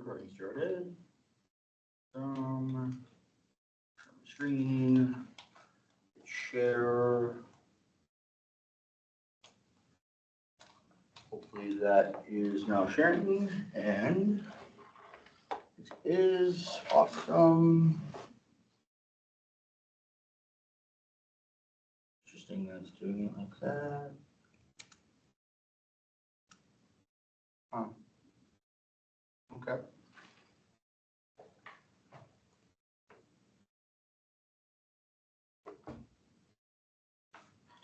Recording started. Screen, share. Hopefully that is now sharing, and it is awesome. Interesting that it's doing it like that. Huh. Okay.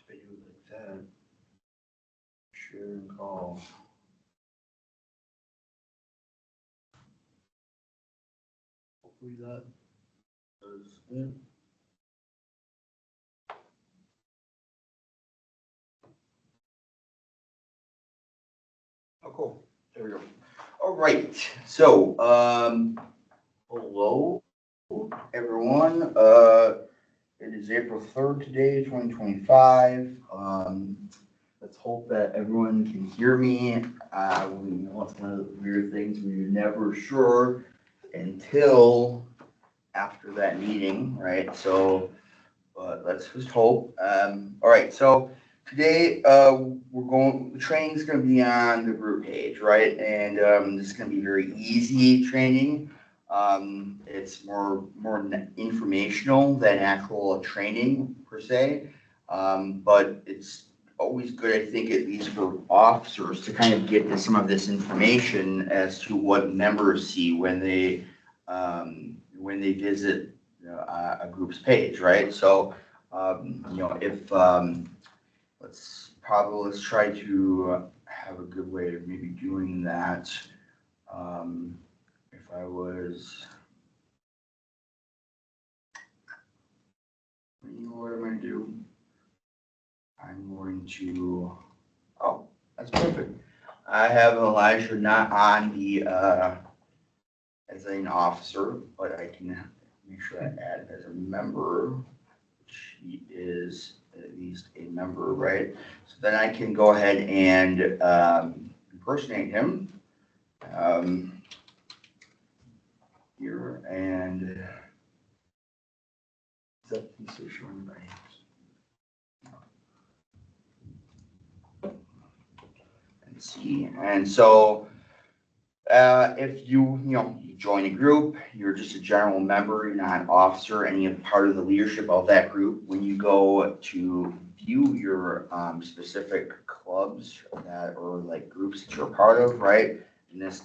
Video like that. Share and call. Hopefully that does it. Oh, cool. There we go. All right. So, hello, everyone. It is April 3rd today, 2025. Let's hope that everyone can hear me. It's one of the weird things when you're never sure until after that meeting, right? So, but let's just hope. All right. So today, the training's going to be on the group page, right? And this is going to be very easy training. It's more informational than actual training per se. But it's always good, I think, at least for officers to kind of get some of this information as to what members see when they visit a group's page, right? So, if let's try to have a good way of maybe doing that. If I was, what am I going to do? I'm going to, oh, that's perfect. I have Elijah not on the, as an officer, but I can make sure I add as a member. She is at least a member, right? So then I can go ahead and impersonate him here, and is that piece of showing my and see, and so if you join a group, you're just a general member, you're not an officer, any part of the leadership of that group. When you go to view your specific clubs that or like groups that you're part of, right? In this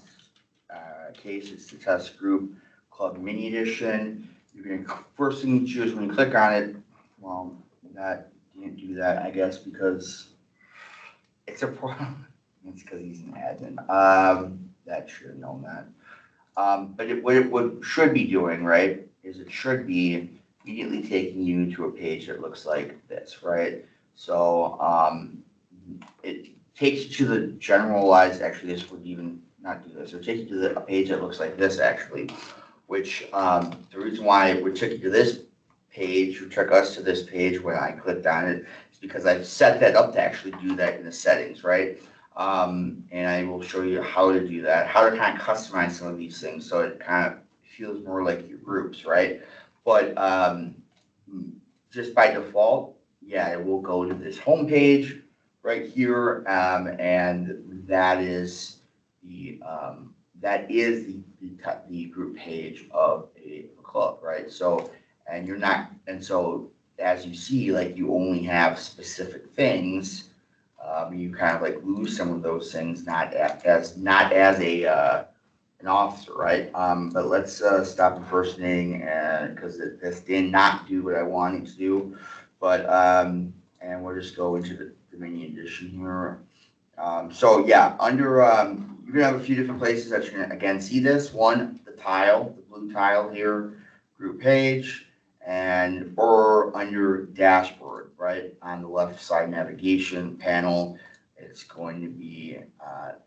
case, it's the test group club mini edition. You're gonna first thing you choose when you click on it. Well, that didn't do that, I guess, because it's a problem. It's because he's an admin. That should have known that. But what it should be doing, right, is it should be immediately taking you to a page that looks like this, right? So it takes you to the generalized, actually this would even not do this, it would take you to a page that looks like this actually, which the reason why it would take you to this page, or took us to this page when I clicked on it, is because I've set that up to actually do that in the settings, right? And I will show you how to do that, how to kind of customize some of these things so it kind of feels more like your groups, right? But just by default, yeah, it will go to this home page right here, and that is the group page of a club, right? So, so as you see, like you only have specific things. You kind of like lose some of those things, not as an officer, right? But let's stop impersonating, and because this did not do what I wanted to do. But and we'll just go into the mini edition here. So yeah, under you're gonna have a few different places that you're gonna again see this one, the blue tile here, group page, and or under dashboard, right on the left side navigation panel. It's going to be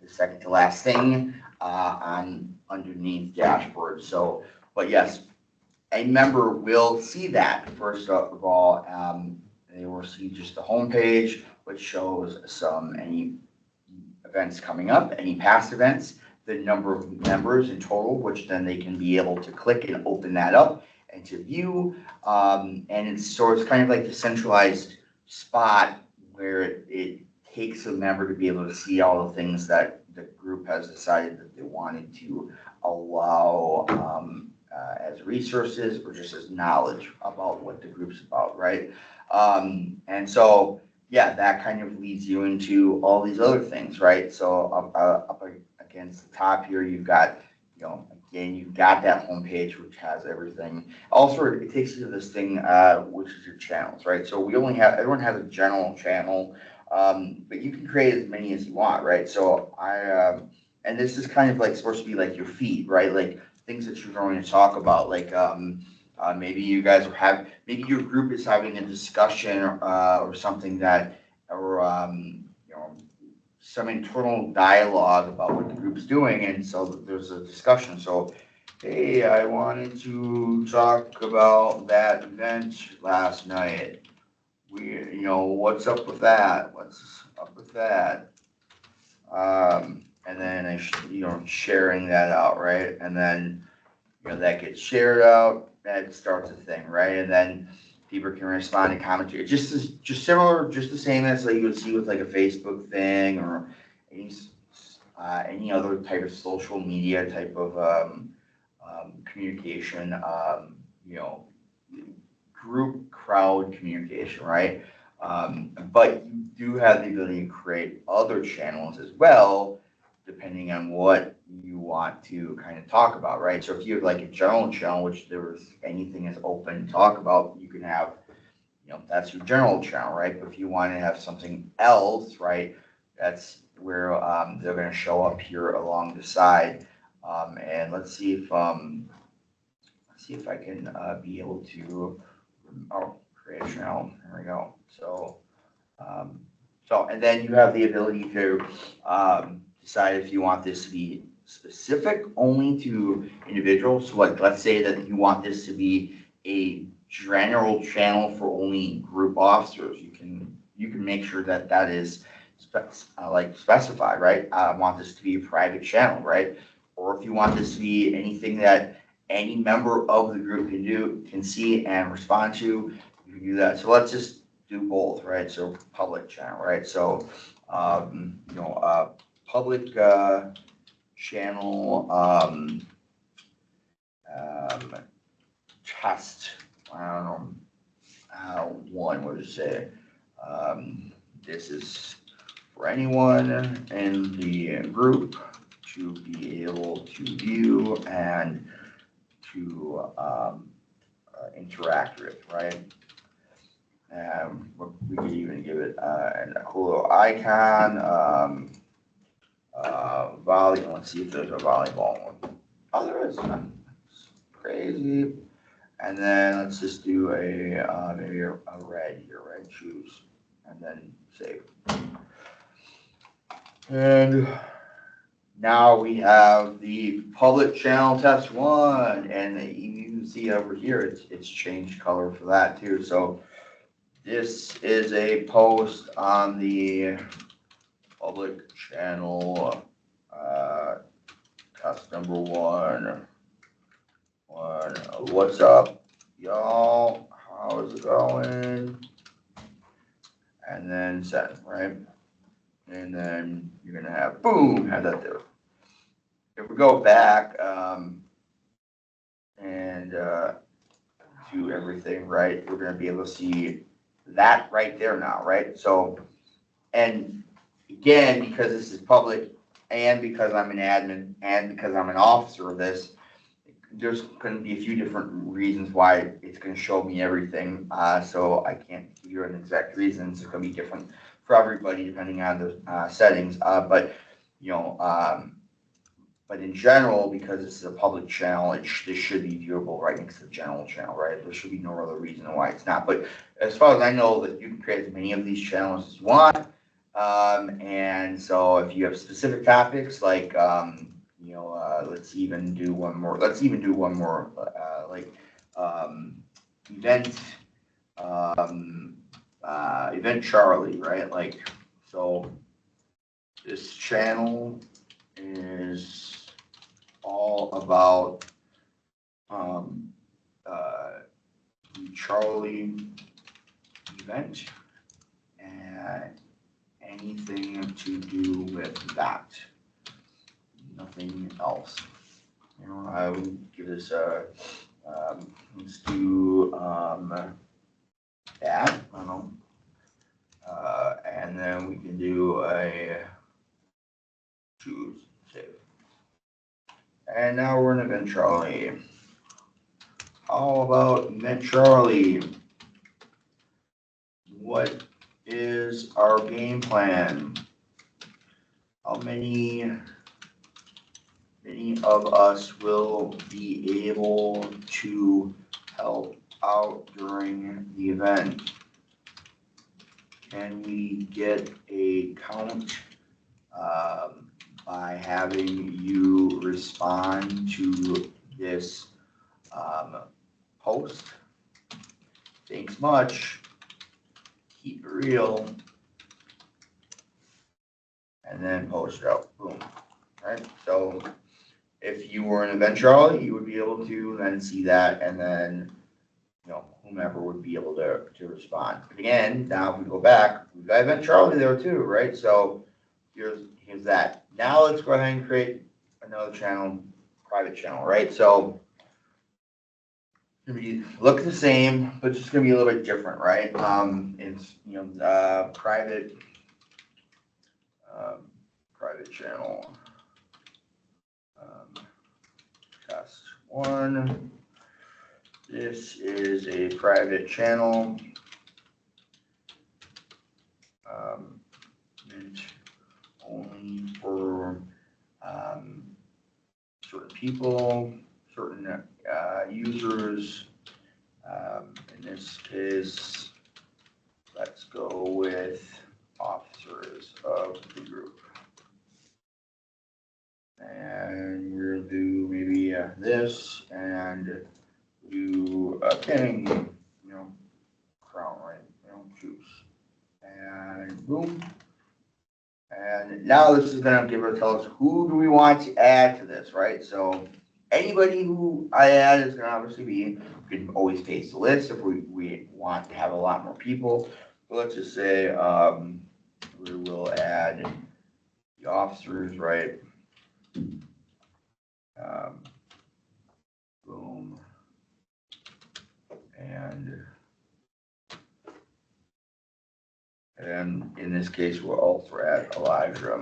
the second to last thing on underneath dashboard. So, but yes, a member will see that first of all. They will see just the home page, which shows any events coming up, any past events. the number of members in total, which then they can be able to click and open that up and to view. And it's kind of like the centralized spot where it takes a member to be able to see all the things that the group has decided that they wanted to allow as resources or just as knowledge about what the group's about, right? And so, yeah, that kind of leads you into all these other things, right? So up against the top here, you've got, again, you've got that homepage which has everything. Also, it takes you to this thing, which is your channels, right? So everyone has a general channel, but you can create as many as you want, right? So and this is kind of like supposed to be like your feed, right? Like things that you're going to talk about, like maybe you guys maybe your group is having a discussion or something or some internal dialogue about what the group's doing, and so there's a discussion. So, hey, I wanted to talk about that event last night. What's up with that? What's up with that? And then sharing that out, right? And then that gets shared out. That starts a thing, right? And then people can respond and comment to it. Just the same as like you would see with like a Facebook thing or any other type of social media type of communication. Group crowd communication, right? But you do have the ability to create other channels as well, depending on what you want to kind of talk about, right? So if you have like a general channel, which anything is open to talk about, you can have, that's your general channel, right? But if you want to have something else, right, that's where they're going to show up here along the side. And let's see if I can be able to, create a channel. There we go. So, and then you have the ability to decide if you want this to be specific only to individuals. So like, let's say that you want this to be a general channel for only group officers. You can make sure that is specified, right? I want this to be a private channel, right? Or if you want this to be anything that any member of the group can see and respond to, you can do that. So let's just do both, right? So public channel, right? So public channel test. I don't know. One, what does it say? This is for anyone in the group to be able to view and to interact with, right? We could even give it a cool little icon. Volleyball. Let's see if there's a volleyball one. Oh, there is. That's crazy. And then let's just do maybe a red here, red shoes, and then save. And now we have the public channel test 1, and you can see over here it's changed color for that too. So this is a post on the public channel test number 1. What's up, y'all? How's it going? And then send, right? And then you're gonna have boom, have that there. If we go back and do everything right, we're going to be able to see that right there now, right? So, and again, because this is public and because I'm an admin and because I'm an officer of this, there's going to be a few different reasons why it's going to show me everything. So I can't give you an exact reason. It's going to be different for everybody depending on the settings. But in general, because this is a public channel, this should be viewable right next to the general channel, right? There should be no other reason why it's not. But as far as I know, that you can create as many of these channels as you want. And so if you have specific topics, like, let's even do one more. Event Charlie, right? Like, so this channel is all about the Charlie event and anything to do with that. Nothing else. You know, I would give this a, let's do that. I don't know. And then we can do a choose save. And now we're in event Charlie. How about event Charlie? What is our game plan? How many of us will be able to help out during the event? Can we get a count by having you respond to this post? Thanks much. Keep it real. And then post it out. Boom. All right. So if you were an event Charlie, you would be able to then see that, and then whomever would be able to respond. But again, now if we go back, we've got event Charlie there too, right? So here's that. Now let's go ahead and create another channel, private channel, right? So it's gonna look the same, but just gonna be a little bit different, right? It's private channel. Test 1. This is a private channel. Meant only for certain people, certain users. In this case, let's go with officers of the group. And we're gonna do maybe this and do a pinning, crown, right? Choose. And boom. And now this is gonna tell us who do we want to add to this, right? So anybody who I add is gonna obviously be, you can always paste the list if we want to have a lot more people. But let's just say we will add the officers, right? Boom. And in this case, we'll also add Elijah,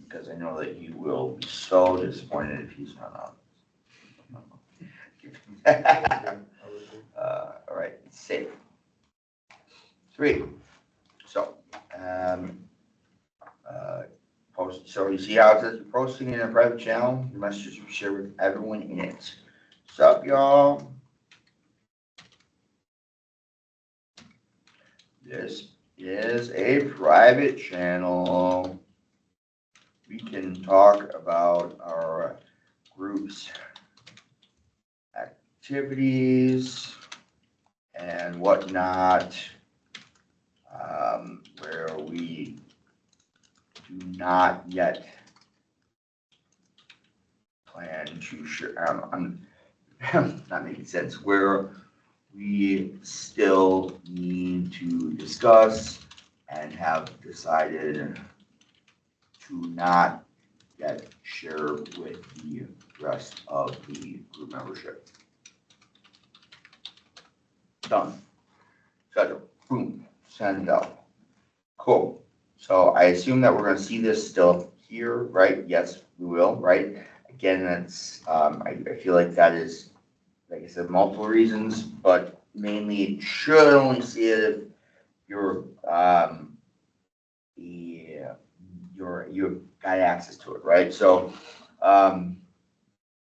because I know that he will be so disappointed if he's not on. All right, save. 3. So, post. So you see how it says posting in a private channel. The messages we share with everyone in it. What's up, y'all? This is a private channel. We can talk about our group's activities and whatnot, where we do not yet plan to share. I'm not making sense. Where we still need to discuss and have decided to not yet share with the rest of the group membership. Done. Schedule. Boom. Send out. Cool. So I assume that we're going to see this still here, right? Yes, we will, right? Again, that's I feel like that is, like I said, multiple reasons, but mainly should only see it if you've got access to it, right? So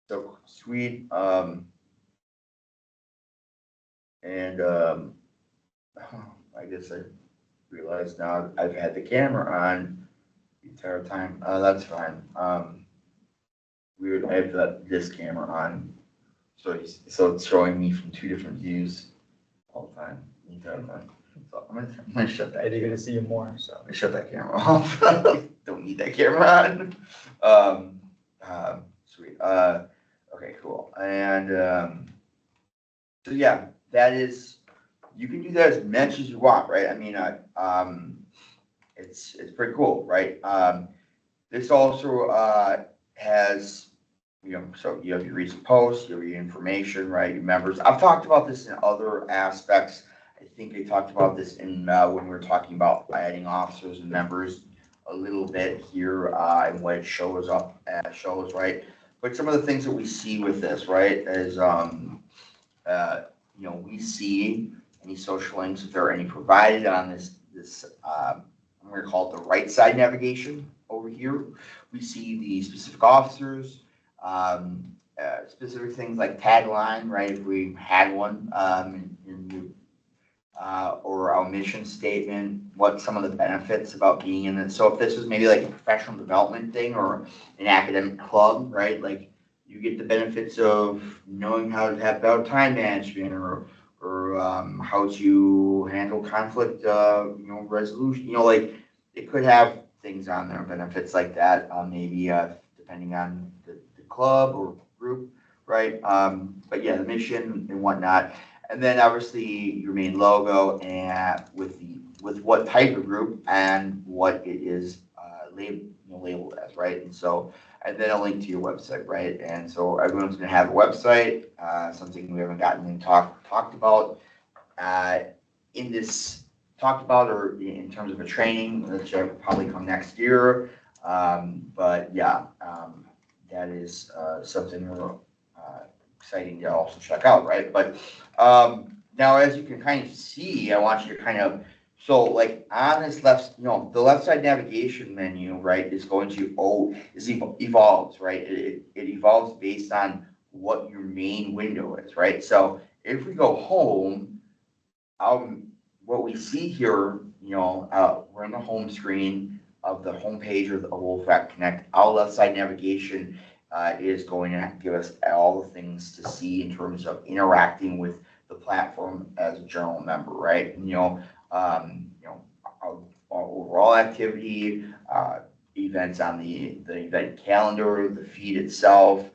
so sweet, and I guess I realized now I've had the camera on the entire time. That's fine. Weird. I have this camera on, so it's showing me from 2 different views all the time, the entire time. So I'm gonna shut that. Eddie, good to see you more, so. I shut that camera off. Don't need that camera on. Sweet. Okay, cool. And so yeah, that is. You can do that as much as you want, right? I mean, it's pretty cool, right? This also has, so you have your recent posts, you have your information, right? Your members. I've talked about this in other aspects. I think I talked about this in when we were talking about adding officers and members a little bit here and what it shows up shows, right? But some of the things that we see with this, right, is we see any social links if there are any provided on this I'm going to call it the right side navigation over here. We see the specific officers, specific things like tagline, right? If we had one, or our mission statement, what some of the benefits about being in it. So if this was maybe like a professional development thing or an academic club, right? Like you get the benefits of knowing how to have better time management or how to handle conflict, resolution. Like it could have things on there, benefits like that. Maybe depending on the club or group, right? But yeah, the mission and whatnot. And then obviously your main logo and with what type of group and what it is labeled as, right? And then a link to your website, right? And so everyone's going to have a website, something we haven't gotten in talked about in this talked about or in terms of a training, which will probably come next year. But yeah, that is something we're exciting to also check out, right? But now, as you can kind of see, I want you to kind of like on this left, the left side navigation menu, right, is going to evolves, right? It evolves based on what your main window is, right? So if we go home, what we see here, we're in the home screen of the homepage of WolfPack Connect. Our left side navigation is going to give us all the things to see in terms of interacting with the platform as a general member, right? Our overall activity, events on the event calendar, the feed itself,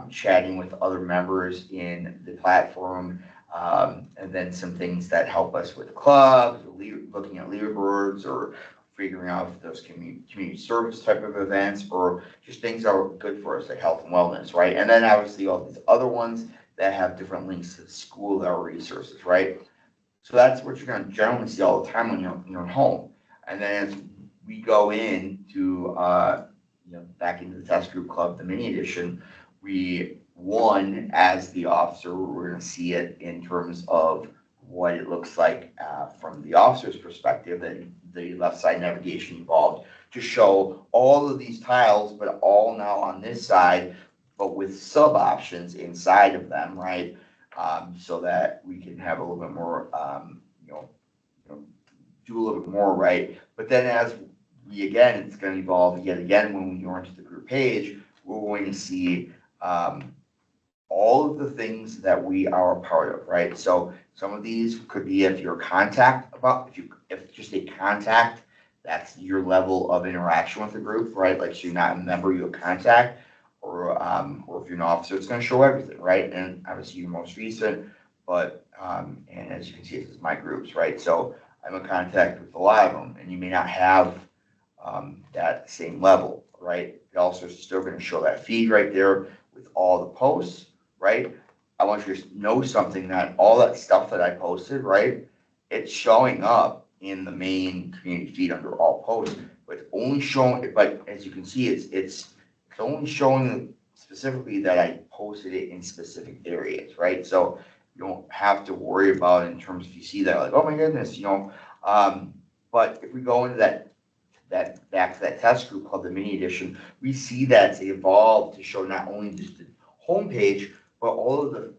chatting with other members in the platform, and then some things that help us with clubs, looking at leaderboards, or figuring out if those community service type of events, or just things that are good for us, like health and wellness, right? And then obviously all these other ones that have different links to the school or resources, right? So that's what you're going to generally see all the time when you're at home. And then as we go into, back into the test group club, the mini edition, as the officer, we're going to see it in terms of what it looks like from the officer's perspective, that the left side navigation evolved to show all of these tiles, but all now on this side, but with sub options inside of them, right? So that we can have a little bit more, do a little bit more, right? But then as it's going to evolve yet again when we go into the group page, we're going to see all of the things that we are a part of, right? So some of these could be if you're if just a contact, that's your level of interaction with the group, right? Like, so you're not a member, you're a contact, or if you're an officer, it's going to show everything, right? And obviously your most recent, but and as you can see, it's my groups, right? So I'm in contact with a lot of them, and you may not have that same level, right? It also is still going to show that feed right there with all the posts, right? I want you to know something, that all that stuff that I posted, right? It's showing up in the main community feed under all posts, but it's only showing. But as you can see, it's only showing specifically that I posted it in specific areas, right? So you don't have to worry about it in terms of, you see that, like, oh my goodness, But if we go into that back to that test group called the mini edition, we see that it's evolved to show not only just the homepage, but all of the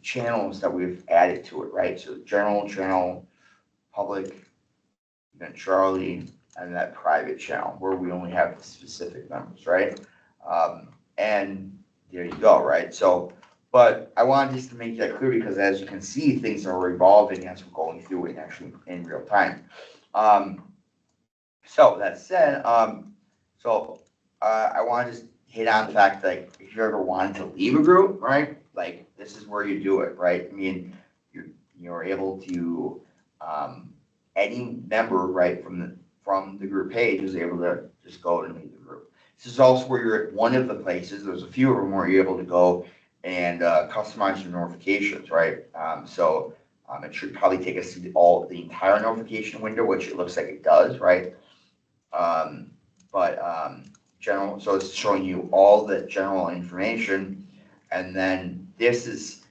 channels that we've added to it, right? So general channel, public, then Charlie, and that private channel where we only have specific members, right? And there you go, right? So, But I wanted just to make that clear because as you can see, things are evolving as we're going through it actually in real time. So that said, I want to just hit on the fact that if you ever wanted to leave a group, right, like this is where you do it, right? I mean, you're able to any member, right, from the group page is able to just go and leave the group. This is also where you're at one of the places. There's a few of them where you're able to go and customize your notifications, right? It should probably take us to the entire notification window, which it looks like it does, right? General, so it's showing you all the general information, and then this is,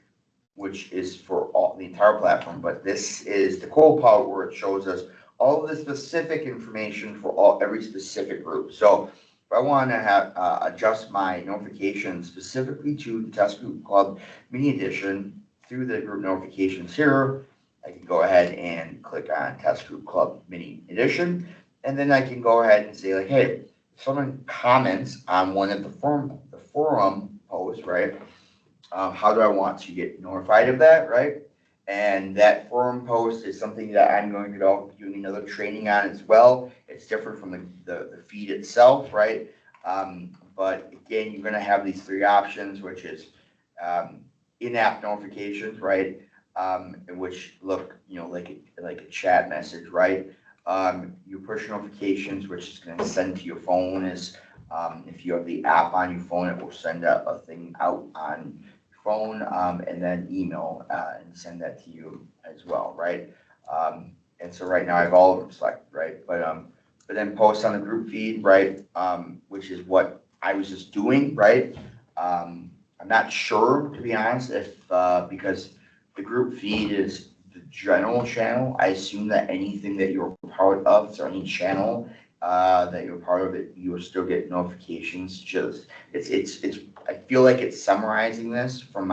which is for all the entire platform, but this is the cool part where it shows us all of the specific information for every specific group. So if I want to have adjust my notifications specifically to the Test Group Club Mini Edition through the group notifications here, I can go ahead and click on Test Group Club Mini Edition, and then I can go ahead and say like, hey, if someone comments on one of the forum posts, right? How do I want to get notified of that, right? And that forum post is something that I'm going to be doing another training on as well. It's different from the feed itself, right? But again, you're going to have these three options, which is in-app notifications, right? Which look, like a chat message, right? Your push notifications, which is going to send to your phone, is if you have the app on your phone, it will send a thing out on your phone, and then email and send that to you as well, right? And so right now I have all of them selected, right? But then post on the group feed, right? Which is what I was just doing, right? I'm not sure, to be honest, if because the group feed is the general channel. I assume that anything that you're part of, so any channel that you're part of, you will still get notifications. Just it's. I feel like it's summarizing this from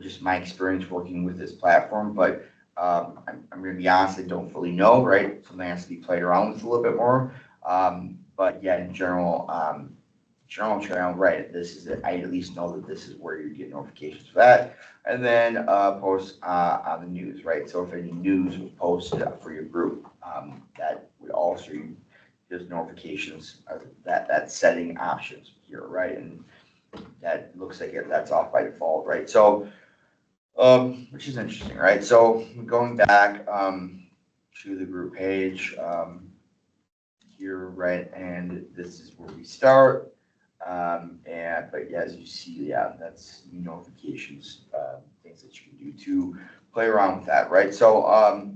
just my experience working with this platform, but I'm going to be honest, I don't fully know, right? Something has to be played around with a little bit more. But yeah, in general channel, right? This is it. I at least know that this is where you get notifications for that. And then post on the news, right? So if any news was posted for your group, that would also there's notifications of that setting options here, right? And that looks like that's off by default, right? So which is interesting, right? So going back to the group page here, right? And this is where we start. But yeah, as you see, yeah, that's notifications, things that you can do to play around with that, right? So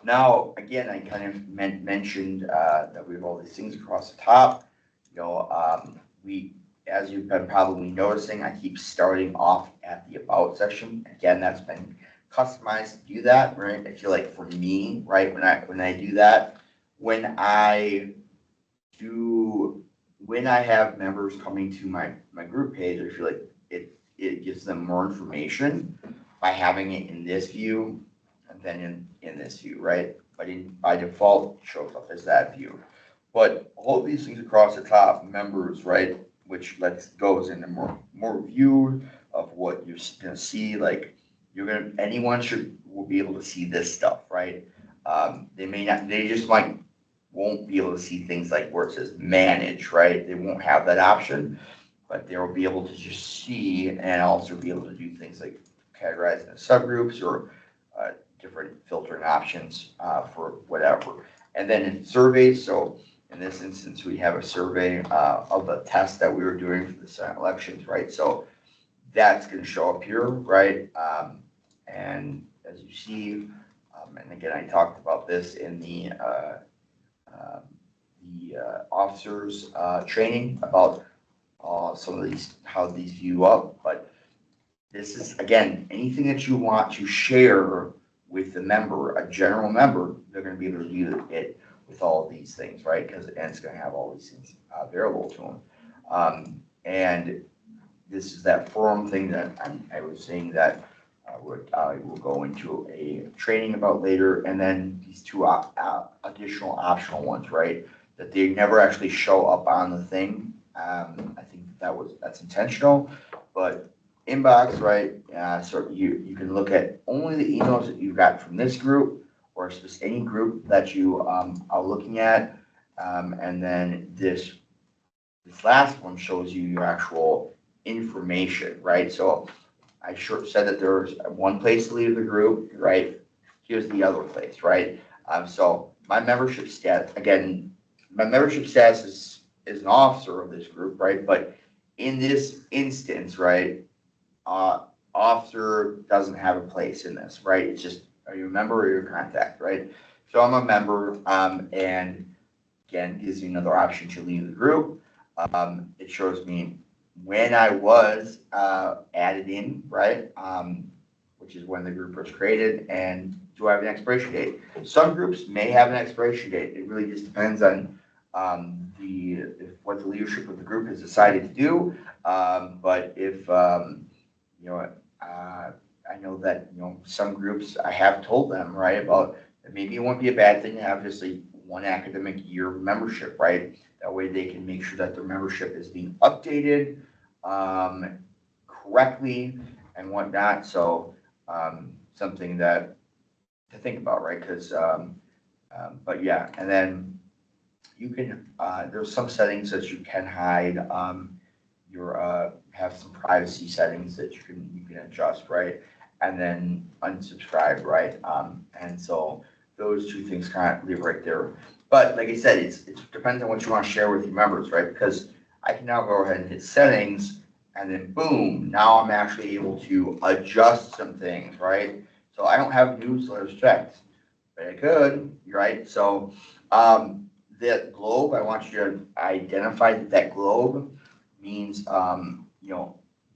now again, I kind of mentioned that we have all these things across the top. As you've been probably noticing, I keep starting off at the about section. Again, that's been customized to do that, right? I feel like for me, right, when I do that, when I have members coming to my group page, I feel like it gives them more information by having it in this view and then in this view, right? But by default, it shows up as that view. But all of these things across the top, members, right, which goes into more view of what you're gonna see. Like anyone will be able to see this stuff, right? They may not, they just won't be able to see things like where it says manage, right? They won't have that option, but they'll be able to just see and also be able to do things like categorize into subgroups or different filtering options for whatever. And then in surveys, so in this instance, we have a survey of the test that we were doing for the Senate elections, right? So that's going to show up here, right? And as you see, and again, I talked about this in the officers training about some of these, how these view up. But this is, again, anything that you want to share with the member, a general member, they're going to be able to do it with all of these things, right? Because it's going to have all these things available to them. And this is that forum thing that I was saying that I will go into a training about later. And then these two additional optional ones, right? That they never actually show up on the thing. I think that's intentional, but inbox, right? So you can look at only the emails that you got from this group or any group that you are looking at. And then this last one shows you your actual information, right? So I said that there's one place to leave the group, right? Here's the other place, right? So my membership status, again, my membership status is an officer of this group, right? But in this instance, right, uh, officer doesn't have a place in this, right? It's just, are you a member or your contact, right? So I'm a member, and again, gives you another option to leave the group. It shows me when I was added in, right? Which is when the group was created, and do I have an expiration date? Some groups may have an expiration date. It really just depends on what the leadership of the group has decided to do. But if you know, I know that some groups I have told them right about that maybe it won't be a bad thing to have just like one academic year membership, right? That way they can make sure that their membership is being updated correctly and whatnot. So something that to think about, right? Because but yeah, and then you can there's some settings that you can hide. Your have some privacy settings that you can adjust, right? And then unsubscribe, right? And so those two things kind of leave right there. But like I said, it depends on what you want to share with your members, right? Because I can now go ahead and hit settings, and then boom, now I'm actually able to adjust some things, right? So I don't have newsletters checked, but I could, right? So that globe, I want you to identify that globe means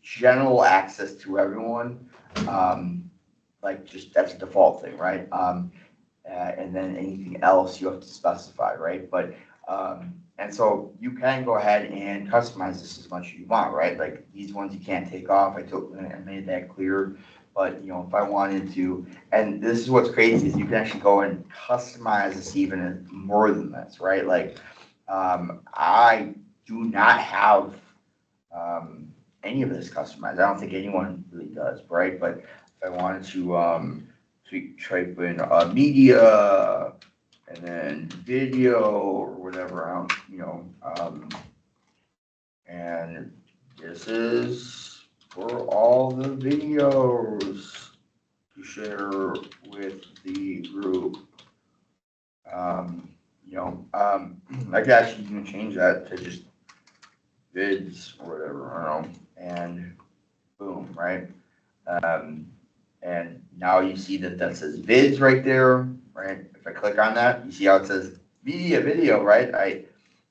general access to everyone. Like just that's a default thing, right? And then anything else you have to specify, right? But and so you can go ahead and customize this as much as you want, right? Like these ones you can't take off. I made that clear. But if I wanted to, and this is what's crazy is you can actually go and customize this even more than this, right? Like I do not have any of this customized. I don't think anyone really does, right? But if I wanted to type in media and then video or whatever, and this is for all the videos to share with the group. I guess you can change that to just vids or whatever, I don't know, and boom, right? And now you see that says vids right there, right? If I click on that, you see how it says media video, right?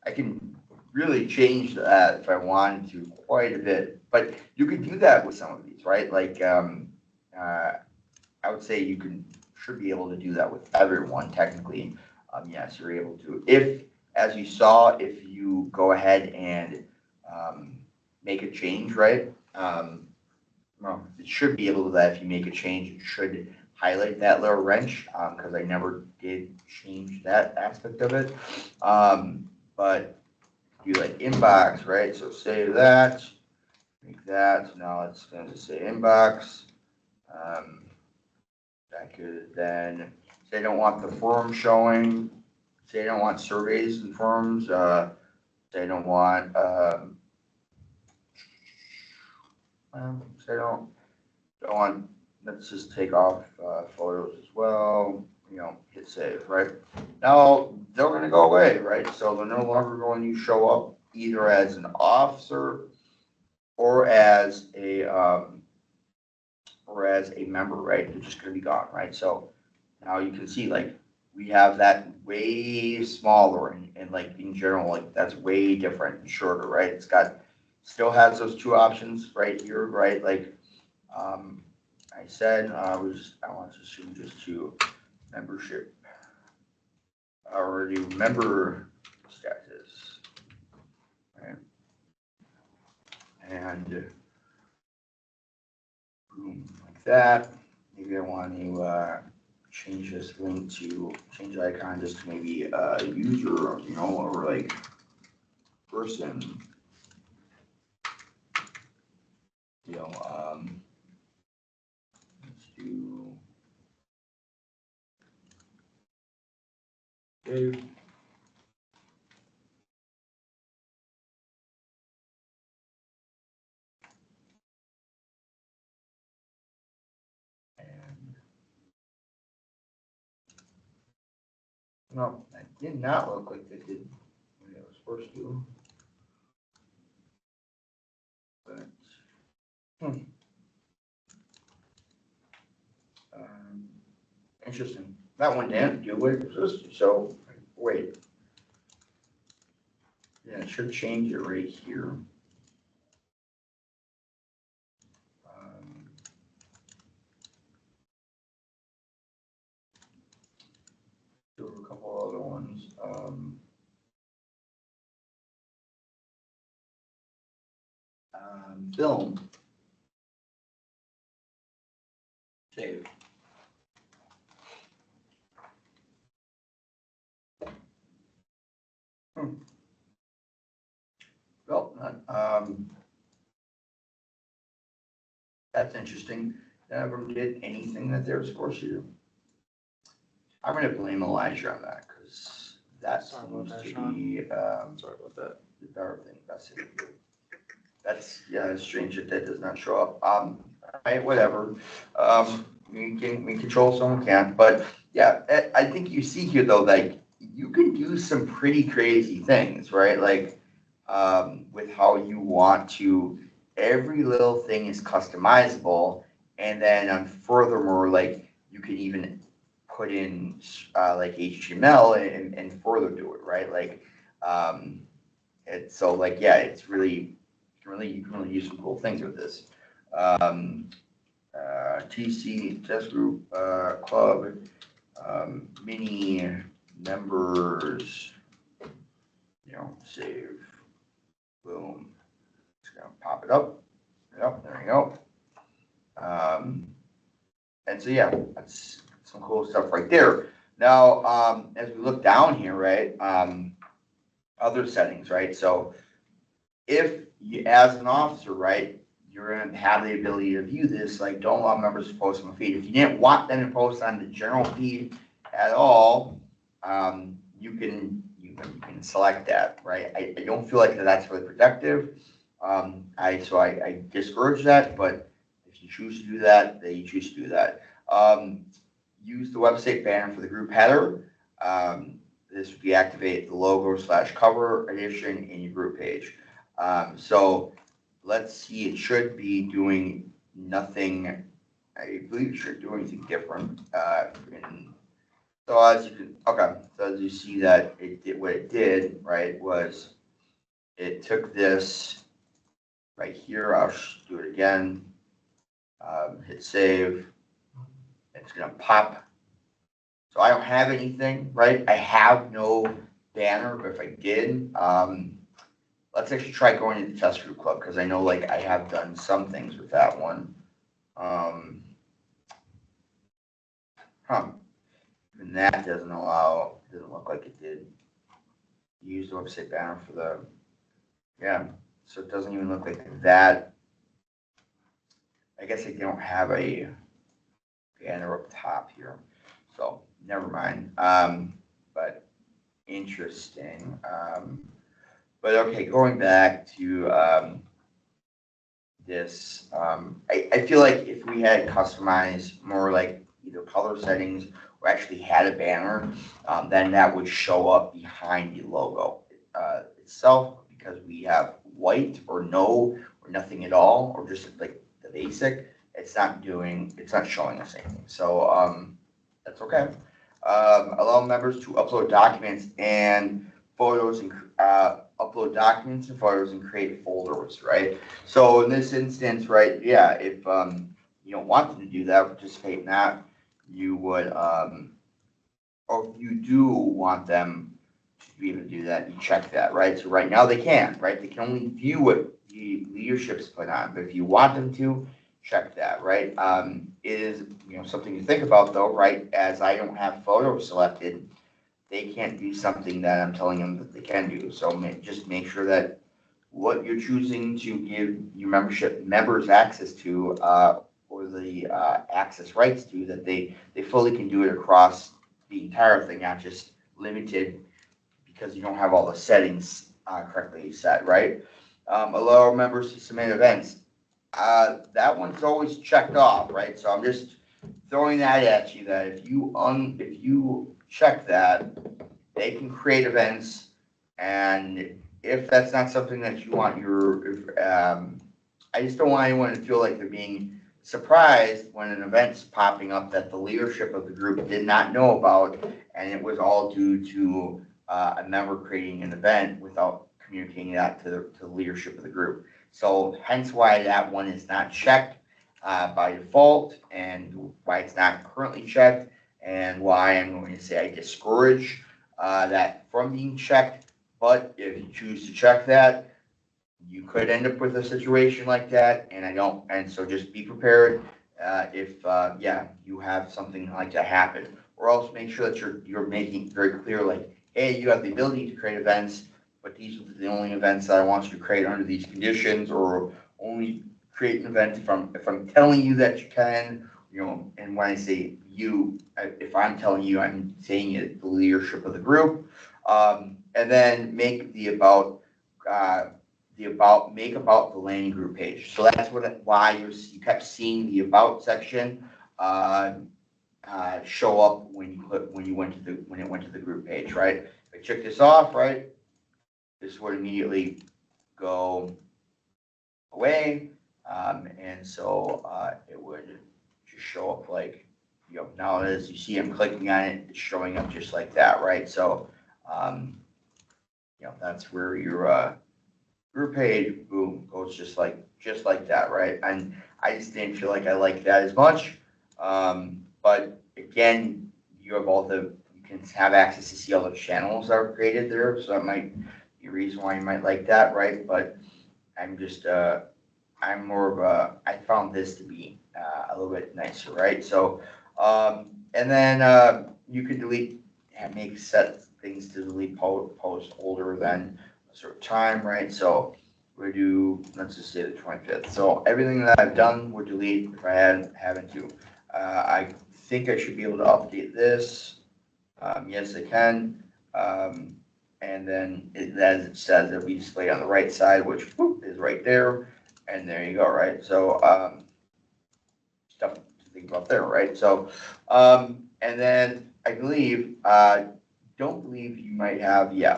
I can really change that if I wanted to quite a bit, but you could do that with some of these, right? Like I would say should be able to do that with everyone technically. Yes, you're able to. If, as you saw, if you go ahead and make a change, right? Well, it should be able to do that. If you make a change, it should highlight that little wrench because I never did change that aspect of it. But do like inbox, right? So save that, make that. So now it's going to say inbox. I could then say I don't want the forum showing. Say I don't want surveys and forums. Say I don't want. Say I don't want. Let's just take off photos as well. Hit save. Right now they're going to go away. Right, so they're no longer going to show up either as an officer or as a member. Right, they're just going to be gone. Right, so now you can see like we have that way smaller and like in general, like that's way different and shorter, right? It's still has those two options right here, right? Like I said, I want to assume just to membership, already member status, right? And boom, like that. Maybe I want to change this link to change the icon just to maybe user, or like person. you know, let's do Dave. And no, that did not look like they did what it was supposed to. But um, interesting. That one didn't do what it was supposed to. So wait, yeah, it should change it right here. Do a couple other ones. Film. Save. Well, that's interesting. None of them did anything that they were supposed to do. I'm going to blame Elijah on that because that seems to be Sorry about that. the better thing. That's it. That's, yeah, it's strange that that does not show up. Right, whatever. We control, someone can't. But yeah, I think you see here though, like you can do some pretty crazy things, right? Like with how you want to. Every little thing is customizable, and then furthermore, like you can even put in like HTML and further do it, right? Like it's so like yeah, it's really you can really use some cool things with this. TC test group club mini members, you know, save, boom, it's gonna pop it up. Yep, there you go. And so yeah, that's some cool stuff right there. Now, as we look down here, right, other settings, right? So if you, as an officer, right, you're gonna have the ability to view this, like don't allow members to post on the feed. If you didn't want them to post on the general feed at all, you can select that, right? I don't feel like that's really productive. I discourage that, but if you choose to do that, then you choose to do that. Use the website banner for the group header. This would deactivate the logo / cover edition in your group page. So let's see, it should be doing nothing. I believe it should do anything different. So as you can, okay, so as you see that it did what it did, right, was it took this right here. I'll do it again. Hit save. It's gonna pop. So I don't have anything, right? I have no banner, but if I did, let's actually try going to the test group club because I know like I have done some things with that one. And that doesn't look like it did. Use the website banner for the, yeah. So it doesn't even look like that. I guess I don't have a banner up top here. So never mind. But interesting. But okay, going back to this, I feel like if we had customized more like either color settings or actually had a banner, then that would show up behind the logo itself because we have white or no or nothing at all or just like the basic. It's not showing us anything. So that's okay. Allow members to upload documents and photos and upload documents and photos and create folders, right? So in this instance, right, yeah, if you don't want them to do that, participate in that, you would, or if you do want them to be able to do that, you check that, right? So right now they can't, right? They can only view what the leadership's put on, but if you want them to, check that, right? It is, something to think about though, right? As I don't have photos selected, they can't do something that I'm telling them that they can do. So just make sure that what you're choosing to give your membership members access to, or the access rights to, that they fully can do it across the entire thing, not just limited because you don't have all the settings correctly set, right? Allow members to submit events. That one's always checked off, right? So I'm just throwing that at you, that if you check that, they can create events, and if that's not something that you want I just don't want anyone to feel like they're being surprised when an event's popping up that the leadership of the group did not know about, and it was all due to a member creating an event without communicating that to the leadership of the group. So hence why that one is not checked by default, and why it's not currently checked, and why I'm going to say I discourage that from being checked. But if you choose to check that, you could end up with a situation like that, and so just be prepared if you have something like that happen, or else make sure that you're making very clear, like, hey, you have the ability to create events, but these are the only events that I want you to create under these conditions, or only create an event if I'm telling you that you can, and when I say you, if I'm telling you, I'm saying it, the leadership of the group, and then make make about the landing group page. So that's why you kept seeing the about section show up when it went to the group page, right? If I check this off, right, this would immediately go away, and so it would just show up like, now as you see I'm clicking on it, it's showing up just like that, right? So that's where your group page, boom, goes just like that, right? And I just didn't feel like I liked that as much. But again, you can have access to see all the channels that are created there, so that might be a reason why you might like that, right? But I'm more of I found this to be a little bit nicer, right? So, and then you can delete and make set things to delete post older than a certain time, right? So we do, let's just say the 25th. So everything that I've done would delete if I haven't to. I think I should be able to update this. Yes, I can. And then as it says, it'll be displayed on the right side, which is right there. And there you go, right? So stuff to think about there, right? So, and then I believe, don't believe you might have, you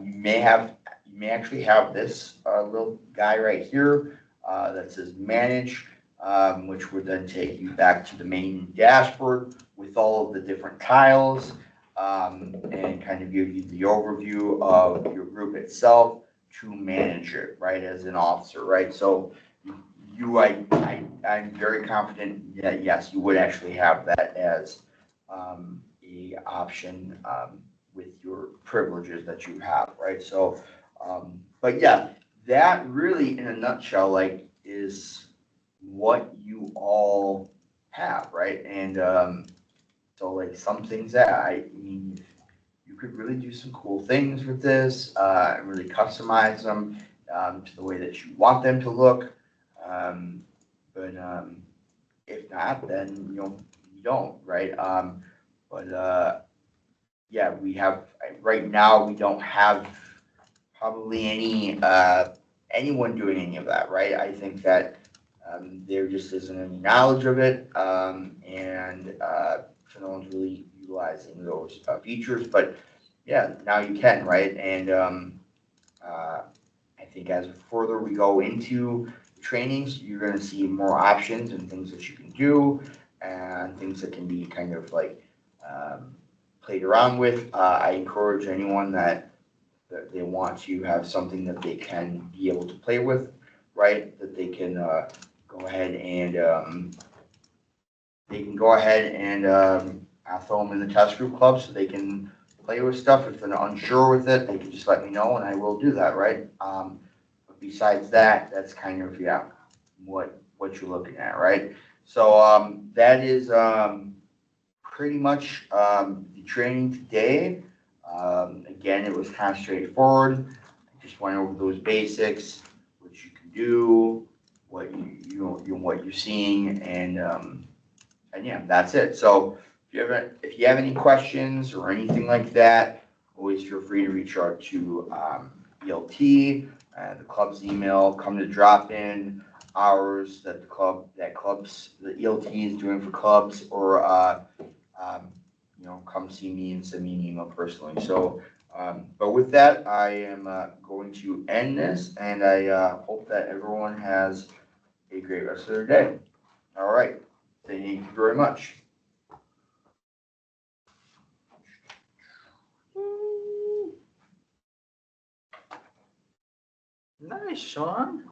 may actually have this little guy right here that says manage, which would then take you back to the main dashboard with all of the different tiles, and kind of give you the overview of your group itself to manage it, right, as an officer, right? So I'm very confident that yes, you would actually have that as a option with your privileges that you have, right? So, but yeah, that really, in a nutshell, like, is what you all have, right? And so, like, some things that I mean, you could really do some cool things with this, and really customize them to the way that you want them to look. But if not, then you don't, right? But yeah, right now we don't have probably anyone doing any of that, right? I think that there just isn't any knowledge of it, and so no one's really utilizing those features. But yeah, now you can, right? And I think as further we go into trainings, you're going to see more options and things that you can do, and things that can be kind of like played around with. I encourage anyone that they want to have something that they can be able to play with, right? That they can go ahead and throw them in the test group club so they can play with stuff. If they're unsure with it, they can just let me know and I will do that, right? But besides that, that's kind of what you're looking at, right? So that is pretty much the training today. Again, it was kind of straightforward. I just went over those basics, what you can do, what what you're seeing, and yeah, that's it. So if you have any questions or anything like that, always feel free to reach out to ELT, the club's email, come to drop in hours that the ELT is doing for clubs, or come see me and send me an email personally. So, but with that, I am going to end this, and I hope that everyone has a great rest of their day. All right. Thank you very much. Nice, Sean.